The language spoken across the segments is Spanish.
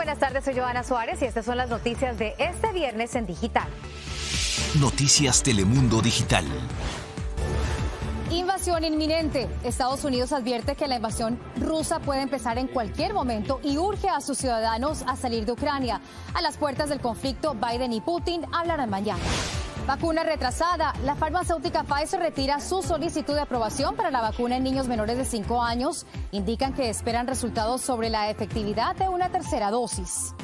buenas tardes, soy Joana Suárez y estas son las noticias de este viernes en Digital. Noticias Telemundo Digital. Invasión inminente. Estados Unidos advierte que la invasión rusa puede empezar en cualquier momento y urge a sus ciudadanos a salir de Ucrania. A las puertas del conflicto, Biden y Putin hablarán mañana. Vacuna retrasada. La farmacéutica Pfizer retira su solicitud de aprobación para la vacuna en niños menores de 5 años. Indican que esperan resultados sobre la efectividad de una tercera dosis.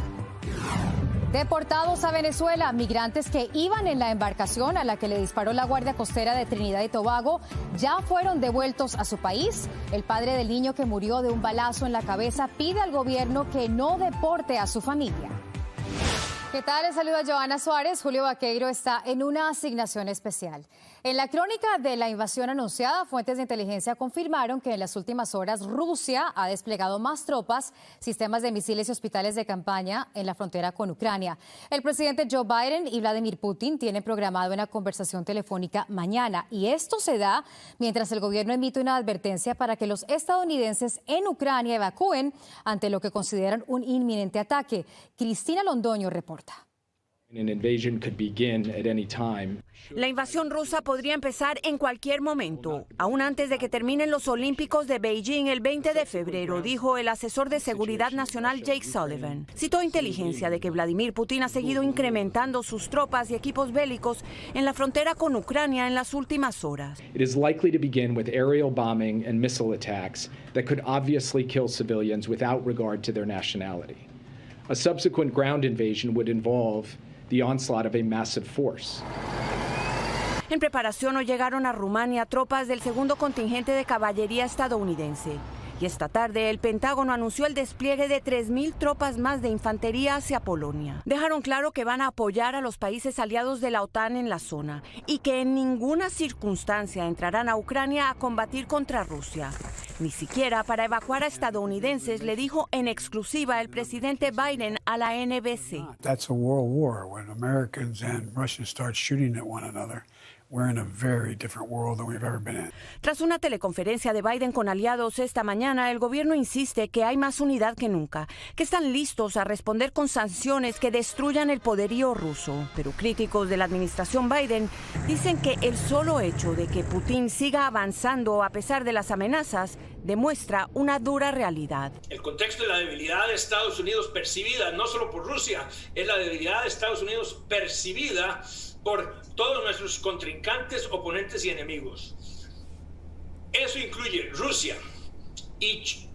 Deportados a Venezuela, migrantes que iban en la embarcación a la que le disparó la Guardia Costera de Trinidad y Tobago ya fueron devueltos a su país. El padre del niño que murió de un balazo en la cabeza pide al gobierno que no deporte a su familia. ¿Qué tal? Les saluda Joana Suárez. Julio Vaqueiro está en una asignación especial. En la crónica de la invasión anunciada, fuentes de inteligencia confirmaron que en las últimas horas Rusia ha desplegado más tropas, sistemas de misiles y hospitales de campaña en la frontera con Ucrania. El presidente Joe Biden y Vladimir Putin tienen programado una conversación telefónica mañana y esto se da mientras el gobierno emite una advertencia para que los estadounidenses en Ucrania evacúen ante lo que consideran un inminente ataque. Cristina Londoño reporta. La invasión rusa podría empezar en cualquier momento, aún antes de que terminen los Olímpicos de Beijing el 20 de febrero, dijo el asesor de seguridad nacional Jake Sullivan. Citó inteligencia de que Vladimir Putin ha seguido incrementando sus tropas y equipos bélicos en la frontera con Ucrania en las últimas horas. It is likely to begin with aerial bombing and missile attacks that could obviously kill civilians without regard to their nationality. A subsequent ground invasion would involve the onslaught of a massive force. En preparación hoy llegaron a Rumania tropas del segundo contingente de caballería estadounidense. Y esta tarde el Pentágono anunció el despliegue de 3,000 tropas más de infantería hacia Polonia. Dejaron claro que van a apoyar a los países aliados de la OTAN en la zona y que en ninguna circunstancia entrarán a Ucrania a combatir contra Rusia. Ni siquiera para evacuar a estadounidenses, le dijo en exclusiva el presidente Biden a la NBC. That's a world war when Americans and Russians start shooting at one another. We're in a very different world than we've ever been in. Tras una teleconferencia de Biden con aliados esta mañana, el gobierno insiste que hay más unidad que nunca, que están listos a responder con sanciones que destruyan el poderío ruso. Pero críticos de la administración Biden dicen que el solo hecho de que Putin siga avanzando a pesar de las amenazas demuestra una dura realidad. El contexto de la debilidad de Estados Unidos percibida, no solo por Rusia, es la debilidad de Estados Unidos percibida por todos nuestros contrincantes, oponentes y enemigos. Eso incluye Rusia,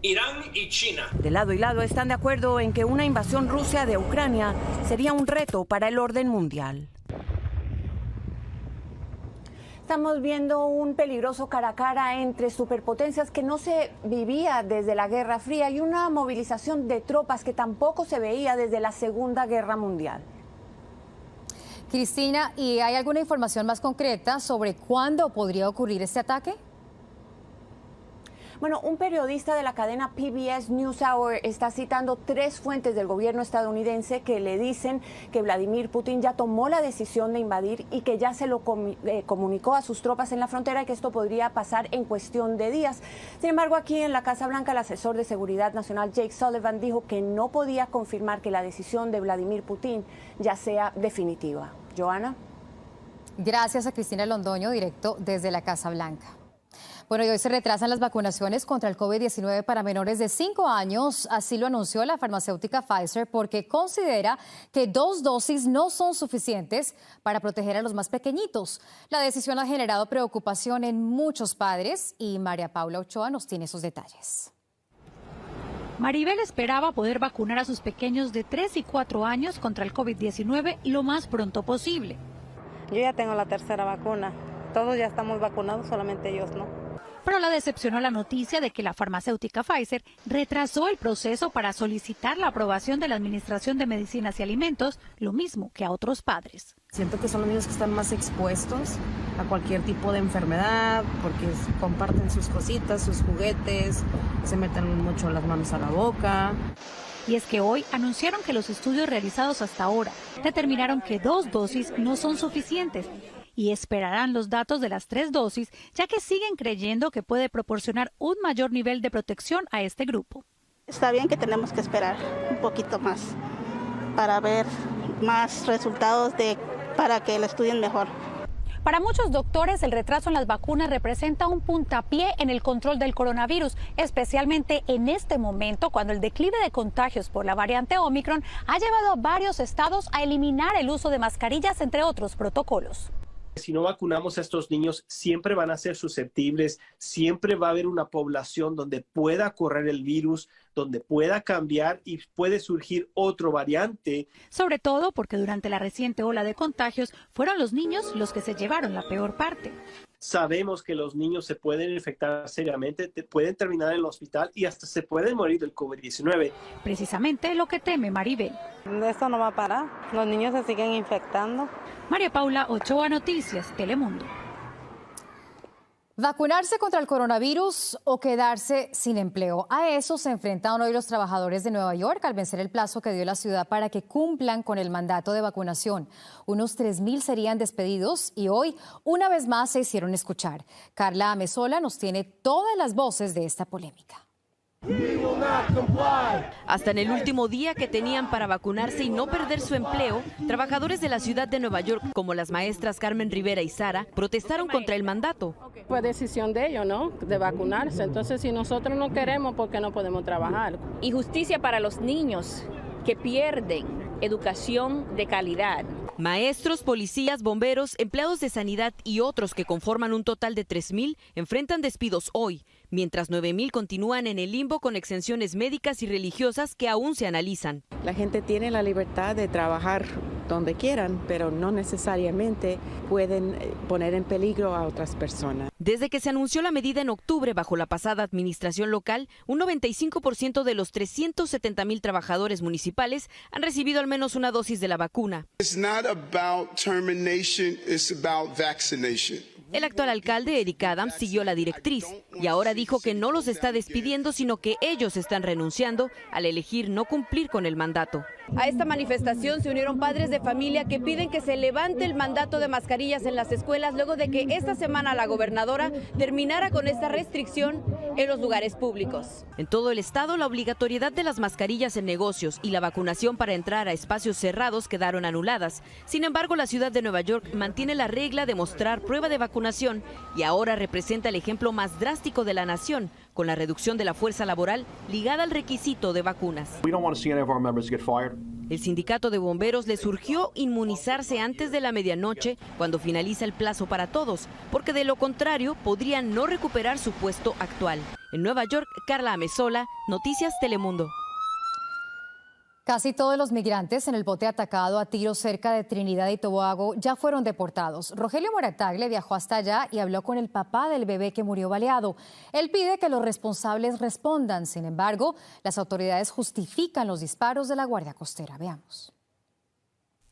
Irán y China. De lado y lado están de acuerdo en que una invasión rusa de Ucrania sería un reto para el orden mundial. Estamos viendo un peligroso cara a cara entre superpotencias que no se vivía desde la Guerra Fría y una movilización de tropas que tampoco se veía desde la Segunda Guerra Mundial. Cristina, ¿y hay alguna información más concreta sobre cuándo podría ocurrir este ataque? Bueno, un periodista de la cadena PBS NewsHour está citando 3 fuentes del gobierno estadounidense que le dicen que Vladimir Putin ya tomó la decisión de invadir y que ya se lo comunicó a sus tropas en la frontera y que esto podría pasar en cuestión de días. Sin embargo, aquí en la Casa Blanca, el asesor de seguridad nacional Jake Sullivan dijo que no podía confirmar que la decisión de Vladimir Putin ya sea definitiva. Joana. Gracias a Cristina Londoño, directo desde la Casa Blanca. Bueno, y hoy se retrasan las vacunaciones contra el COVID-19 para menores de 5 años. Así lo anunció la farmacéutica Pfizer porque considera que 2 dosis no son suficientes para proteger a los más pequeñitos. La decisión ha generado preocupación en muchos padres y María Paula Ochoa nos tiene esos detalles. Maribel esperaba poder vacunar a sus pequeños de 3 y 4 años contra el COVID-19 lo más pronto posible. Yo ya tengo la 3ª vacuna. Todos ya estamos vacunados, solamente ellos no. Pero la decepcionó la noticia de que la farmacéutica Pfizer retrasó el proceso para solicitar la aprobación de la Administración de Medicinas y Alimentos, lo mismo que a otros padres. Siento que son los niños que están más expuestos a cualquier tipo de enfermedad, porque comparten sus cositas, sus juguetes, se meten mucho las manos a la boca. Y es que hoy anunciaron que los estudios realizados hasta ahora determinaron que 2 dosis no son suficientes y esperarán los datos de las 3 dosis, ya que siguen creyendo que puede proporcionar un mayor nivel de protección a este grupo. Está bien que tenemos que esperar un poquito más para ver más resultados para que lo estudien mejor. Para muchos doctores, el retraso en las vacunas representa un puntapié en el control del coronavirus, especialmente en este momento cuando el declive de contagios por la variante Omicron ha llevado a varios estados a eliminar el uso de mascarillas, entre otros protocolos. Si no vacunamos a estos niños, siempre van a ser susceptibles, siempre va a haber una población donde pueda correr el virus, donde pueda cambiar y puede surgir otro variante. Sobre todo porque durante la reciente ola de contagios fueron los niños los que se llevaron la peor parte. Sabemos que los niños se pueden infectar seriamente, pueden terminar en el hospital y hasta se pueden morir del COVID-19. Precisamente lo que teme Maribel. Esto no va a parar, los niños se siguen infectando. María Paula Ochoa, Noticias, Telemundo. ¿Vacunarse contra el coronavirus o quedarse sin empleo? A eso se enfrentan hoy los trabajadores de Nueva York al vencer el plazo que dio la ciudad para que cumplan con el mandato de vacunación. Unos 3,000 serían despedidos y hoy, una vez más, se hicieron escuchar. Carla Amezola nos tiene todas las voces de esta polémica. Hasta en el último día que tenían para vacunarse y no perder su empleo, trabajadores de la ciudad de Nueva York, como las maestras Carmen Rivera y Sara, protestaron contra el mandato. Fue decisión de ellos, ¿no?, de vacunarse. Entonces, si nosotros no queremos, ¿por qué no podemos trabajar? Y justicia para los niños que pierden educación de calidad. Maestros, policías, bomberos, empleados de sanidad y otros que conforman un total de 3,000 enfrentan despidos hoy, mientras 9,000 continúan en el limbo con exenciones médicas y religiosas que aún se analizan. La gente tiene la libertad de trabajar donde quieran, pero no necesariamente pueden poner en peligro a otras personas. Desde que se anunció la medida en octubre bajo la pasada administración local, un 95% de los 370,000 trabajadores municipales han recibido al menos una dosis de la vacuna. It's not about termination, it's about vaccination. El actual alcalde, Eric Adams, siguió la directriz y ahora dijo que no los está despidiendo, sino que ellos están renunciando al elegir no cumplir con el mandato. A esta manifestación se unieron padres de familia que piden que se levante el mandato de mascarillas en las escuelas luego de que esta semana la gobernadora terminara con esta restricción en los lugares públicos. En todo el estado, la obligatoriedad de las mascarillas en negocios y la vacunación para entrar a espacios cerrados quedaron anuladas. Sin embargo, la ciudad de Nueva York mantiene la regla de mostrar prueba de vacunación y ahora representa el ejemplo más drástico de la nación, con la reducción de la fuerza laboral ligada al requisito de vacunas. El sindicato de bomberos le surgió inmunizarse antes de la medianoche, cuando finaliza el plazo para todos, porque de lo contrario podrían no recuperar su puesto actual. En Nueva York, Carla Amezola, Noticias Telemundo. Casi todos los migrantes en el bote atacado a tiros cerca de Trinidad y Tobago ya fueron deportados. Rogelio Morattagle viajó hasta allá y habló con el papá del bebé que murió baleado. Él pide que los responsables respondan. Sin embargo, las autoridades justifican los disparos de la Guardia Costera. Veamos.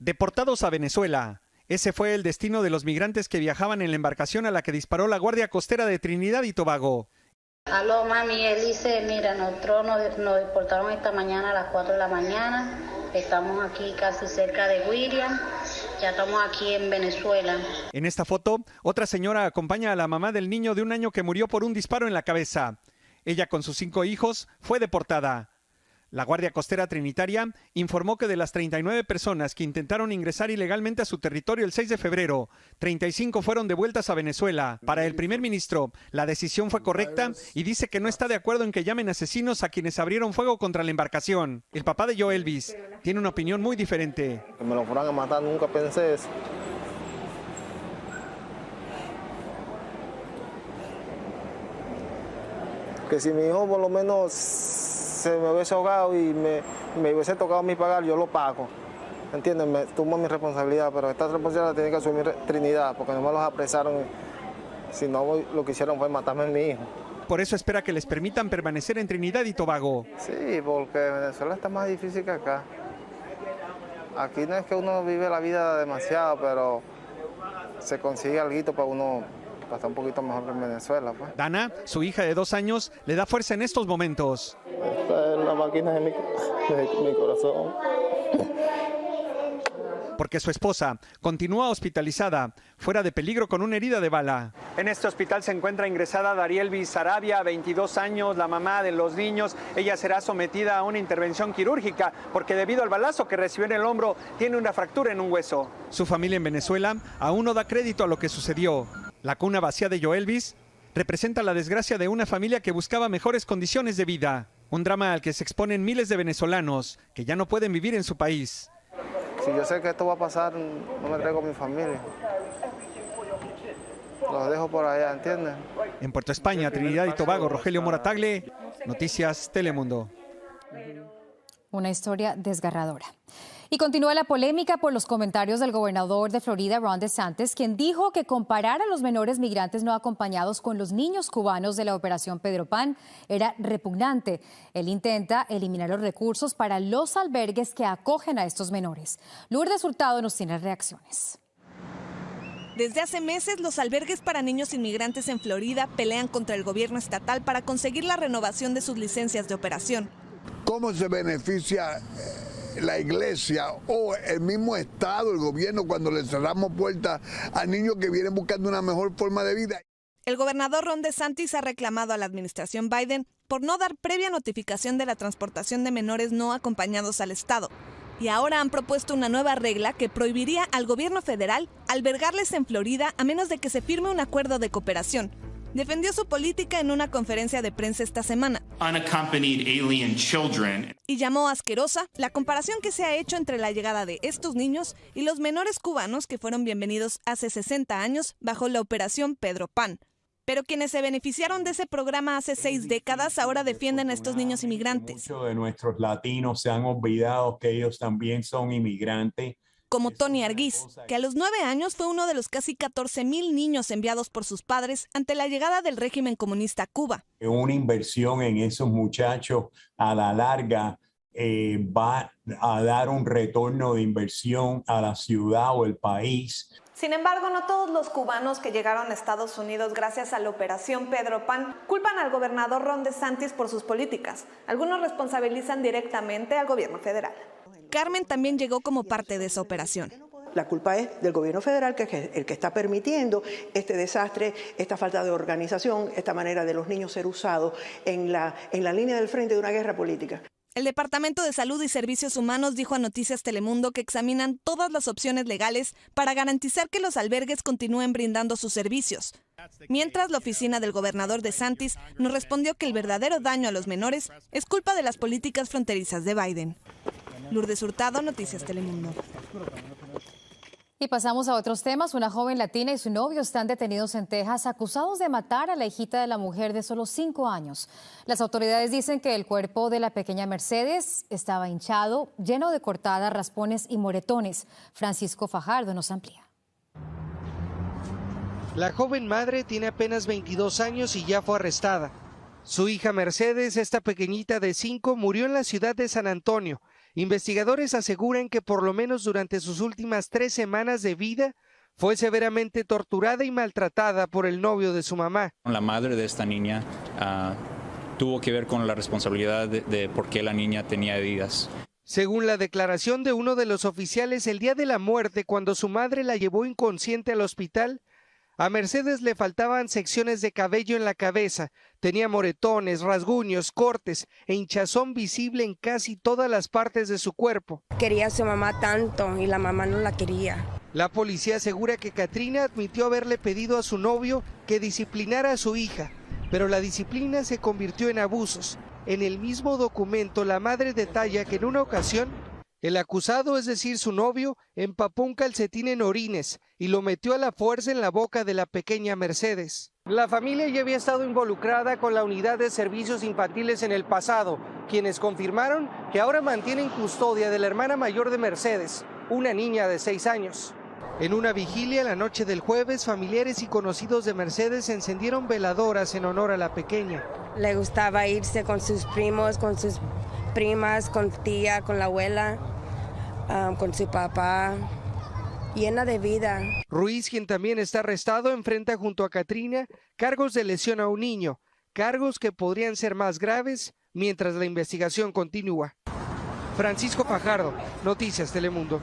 Deportados a Venezuela. Ese fue el destino de los migrantes que viajaban en la embarcación a la que disparó la Guardia Costera de Trinidad y Tobago. Aló, mami, él dice, mira, nosotros nos deportaron esta mañana a las 4 de la mañana, estamos aquí casi cerca de William, ya estamos aquí en Venezuela. En esta foto, otra señora acompaña a la mamá del niño de 1 año que murió por un disparo en la cabeza. Ella con sus 5 hijos fue deportada. La Guardia Costera Trinitaria informó que de las 39 personas que intentaron ingresar ilegalmente a su territorio el 6 de febrero, 35 fueron devueltas a Venezuela. Para el primer ministro, la decisión fue correcta y dice que no está de acuerdo en que llamen asesinos a quienes abrieron fuego contra la embarcación. El papá de Joe Elvis tiene una opinión muy diferente. Que me lo fueran a matar, nunca pensé eso. Que si mi hijo por lo menos se me hubiese ahogado y me hubiese tocado a mí pagar, yo lo pago. ¿Entiendes? Me tomo mi responsabilidad, pero esta responsabilidad tiene que asumir Trinidad, porque no me los apresaron. Si no, lo que hicieron fue matarme a mi hijo. Por eso espera que les permitan permanecer en Trinidad y Tobago. Sí, porque Venezuela está más difícil que acá. Aquí no es que uno vive la vida demasiado, pero se consigue algo para uno estar un poquito mejor que en Venezuela. Pues. Dana, su hija de 2 años, le da fuerza en estos momentos. Esta es la máquina de mi corazón. porque su esposa continúa hospitalizada, fuera de peligro con una herida de bala. En este hospital se encuentra ingresada Darielvis Sarabia, 22 años, la mamá de los niños. Ella será sometida a una intervención quirúrgica porque debido al balazo que recibió en el hombro tiene una fractura en un hueso. Su familia en Venezuela aún no da crédito a lo que sucedió. La cuna vacía de Joelvis representa la desgracia de una familia que buscaba mejores condiciones de vida. Un drama al que se exponen miles de venezolanos que ya no pueden vivir en su país. Si yo sé que esto va a pasar, no me traigo a mi familia. Los dejo por allá, ¿entiendes? En Puerto España, Trinidad y Tobago, Rogelio Moratagle, Noticias Telemundo. Una historia desgarradora. Y continúa la polémica por los comentarios del gobernador de Florida, Ron DeSantis, quien dijo que comparar a los menores migrantes no acompañados con los niños cubanos de la Operación Pedro Pan era repugnante. Él intenta eliminar los recursos para los albergues que acogen a estos menores. Lourdes Hurtado nos tiene reacciones. Desde hace meses, los albergues para niños inmigrantes en Florida pelean contra el gobierno estatal para conseguir la renovación de sus licencias de operación. ¿Cómo se beneficia la iglesia o el mismo Estado, el gobierno, cuando le cerramos puertas a niños que vienen buscando una mejor forma de vida? El gobernador Ron DeSantis ha reclamado a la administración Biden por no dar previa notificación de la transportación de menores no acompañados al Estado. Y ahora han propuesto una nueva regla que prohibiría al gobierno federal albergarles en Florida a menos de que se firme un acuerdo de cooperación. Defendió su política en una conferencia de prensa esta semana. Unaccompanied alien children. Y llamó asquerosa la comparación que se ha hecho entre la llegada de estos niños y los menores cubanos que fueron bienvenidos hace 60 años bajo la Operación Pedro Pan. Pero quienes se beneficiaron de ese programa hace 6 décadas ahora defienden a estos niños inmigrantes. Muchos de nuestros latinos se han olvidado que ellos también son inmigrantes. Como Tony Arguiz, que a los 9 años fue uno de los casi 14,000 niños enviados por sus padres ante la llegada del régimen comunista a Cuba. Una inversión en esos muchachos a la larga va a dar un retorno de inversión a la ciudad o el país. Sin embargo, no todos los cubanos que llegaron a Estados Unidos gracias a la Operación Pedro Pan culpan al gobernador Ron DeSantis por sus políticas. Algunos responsabilizan directamente al gobierno federal. Carmen también llegó como parte de esa operación. La culpa es del gobierno federal, que es el que está permitiendo este desastre, esta falta de organización, esta manera de los niños ser usados en la línea del frente de una guerra política. El Departamento de Salud y Servicios Humanos dijo a Noticias Telemundo que examinan todas las opciones legales para garantizar que los albergues continúen brindando sus servicios. Mientras, la oficina del gobernador DeSantis nos respondió que el verdadero daño a los menores es culpa de las políticas fronterizas de Biden. Lourdes Hurtado, Noticias Telemundo. Y pasamos a otros temas. Una joven latina y su novio están detenidos en Texas acusados de matar a la hijita de la mujer de solo 5 años. Las autoridades dicen que el cuerpo de la pequeña Mercedes estaba hinchado, lleno de cortadas, raspones y moretones. Francisco Fajardo nos amplía. La joven madre tiene apenas 22 años y ya fue arrestada. Su hija Mercedes, esta pequeñita de 5, murió en la ciudad de San Antonio. Investigadores aseguran que por lo menos durante sus últimas 3 semanas de vida fue severamente torturada y maltratada por el novio de su mamá. La madre de esta niña tuvo que ver con la responsabilidad de por qué la niña tenía heridas. Según la declaración de uno de los oficiales, el día de la muerte, cuando su madre la llevó inconsciente al hospital, a Mercedes le faltaban secciones de cabello en la cabeza, tenía moretones, rasguños, cortes e hinchazón visible en casi todas las partes de su cuerpo. Quería a su mamá tanto y la mamá no la quería. La policía asegura que Katrina admitió haberle pedido a su novio que disciplinara a su hija, pero la disciplina se convirtió en abusos. En el mismo documento, la madre detalla que en una ocasión el acusado, es decir, su novio, empapó un calcetín en orines y lo metió a la fuerza en la boca de la pequeña Mercedes. La familia ya había estado involucrada con la unidad de servicios infantiles en el pasado, quienes confirmaron que ahora mantienen custodia de la hermana mayor de Mercedes, una niña de 6 años. En una vigilia la noche del jueves, familiares y conocidos de Mercedes encendieron veladoras en honor a la pequeña. Le gustaba irse con sus primos, con sus primas, con tía, con la abuela, con su papá, llena de vida. Ruiz, quien también está arrestado, enfrenta junto a Katrina cargos de lesión a un niño, cargos que podrían ser más graves mientras la investigación continúa. Francisco Fajardo, Noticias Telemundo.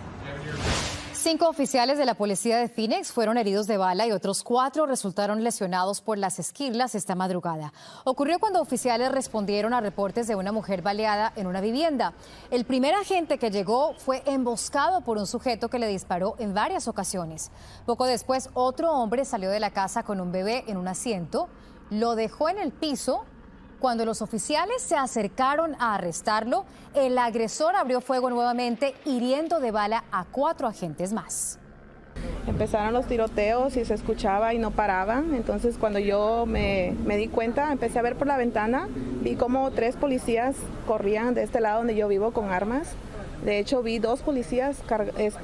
5 oficiales de la policía de Phoenix fueron heridos de bala y otros 4 resultaron lesionados por las esquirlas esta madrugada. Ocurrió cuando oficiales respondieron a reportes de una mujer baleada en una vivienda. El primer agente que llegó fue emboscado por un sujeto que le disparó en varias ocasiones. Poco después, otro hombre salió de la casa con un bebé en un asiento, lo dejó en el piso. Cuando los oficiales se acercaron a arrestarlo, el agresor abrió fuego nuevamente, hiriendo de bala a 4 agentes más. Empezaron los tiroteos y se escuchaba y no paraban. Entonces, cuando yo me di cuenta, empecé a ver por la ventana, vi como 3 policías corrían de este lado donde yo vivo con armas. De hecho, vi 2 policías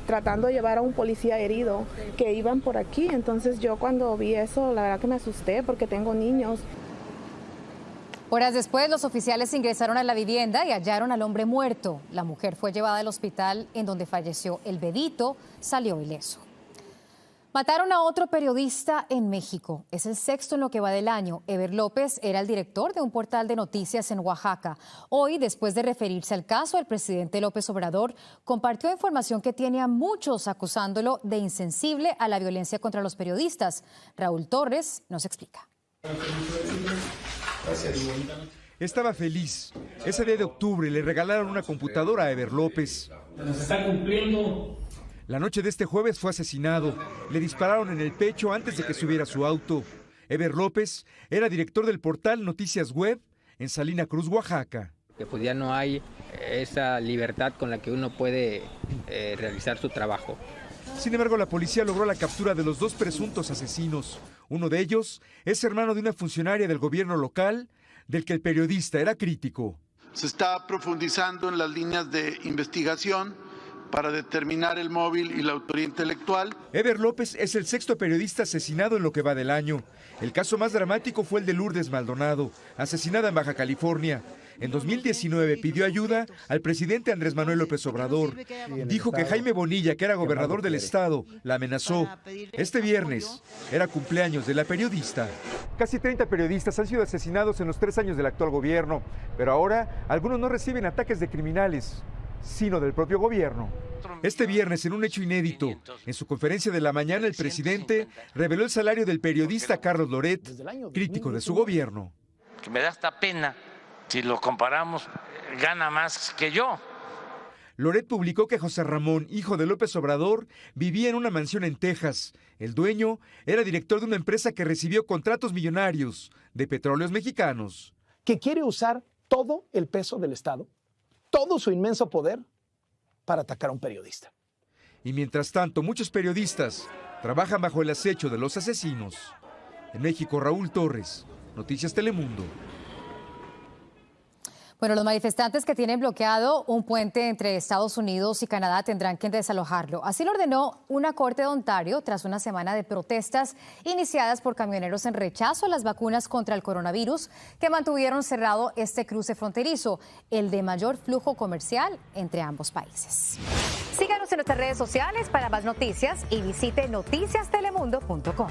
tratando de llevar a un policía herido que iban por aquí. Entonces, yo cuando vi eso, la verdad que me asusté porque tengo niños. Horas después, los oficiales ingresaron a la vivienda y hallaron al hombre muerto. La mujer fue llevada al hospital en donde falleció. El bebito salió ileso. Mataron a otro periodista en México. Es el 6º en lo que va del año. Eber López era el director de un portal de noticias en Oaxaca. Hoy, después de referirse al caso, el presidente López Obrador compartió información que tiene a muchos acusándolo de insensible a la violencia contra los periodistas. Raúl Torres nos explica. Gracias. Estaba feliz. Ese día de octubre le regalaron una computadora a Eber López. Nos está cumpliendo. La noche de este jueves fue asesinado. Le dispararon en el pecho antes de que subiera a su auto. Eber López era director del portal Noticias Web en Salina Cruz, Oaxaca. Que pues ya no hay esa libertad con la que uno puede realizar su trabajo. Sin embargo, la policía logró la captura de los 2 presuntos asesinos. Uno de ellos es hermano de una funcionaria del gobierno local, del que el periodista era crítico. Se está profundizando en las líneas de investigación para determinar el móvil y la autoría intelectual. Eber López es el 6º periodista asesinado en lo que va del año. El caso más dramático fue el de Lourdes Maldonado, asesinada en Baja California. En 2019 pidió ayuda al presidente Andrés Manuel López Obrador. Dijo que Jaime Bonilla, que era gobernador del estado, la amenazó. Este viernes era cumpleaños de la periodista. Casi 30 periodistas han sido asesinados en los 3 años del actual gobierno, pero ahora algunos no reciben ataques de criminales, sino del propio gobierno. Este viernes, en un hecho inédito, en su conferencia de la mañana, el presidente reveló el salario del periodista Carlos Loret, crítico de su gobierno. Que me da hasta pena. Si lo comparamos, gana más que yo. Loret publicó que José Ramón, hijo de López Obrador, vivía en una mansión en Texas. El dueño era director de una empresa que recibió contratos millonarios de Petróleos Mexicanos. Que quiere usar todo el peso del Estado, todo su inmenso poder, para atacar a un periodista. Y mientras tanto, muchos periodistas trabajan bajo el acecho de los asesinos. En México, Raúl Torres, Noticias Telemundo. Bueno, los manifestantes que tienen bloqueado un puente entre Estados Unidos y Canadá tendrán que desalojarlo. Así lo ordenó una corte de Ontario tras una semana de protestas iniciadas por camioneros en rechazo a las vacunas contra el coronavirus que mantuvieron cerrado este cruce fronterizo, el de mayor flujo comercial entre ambos países. Síganos en nuestras redes sociales para más noticias y visite noticiastelemundo.com.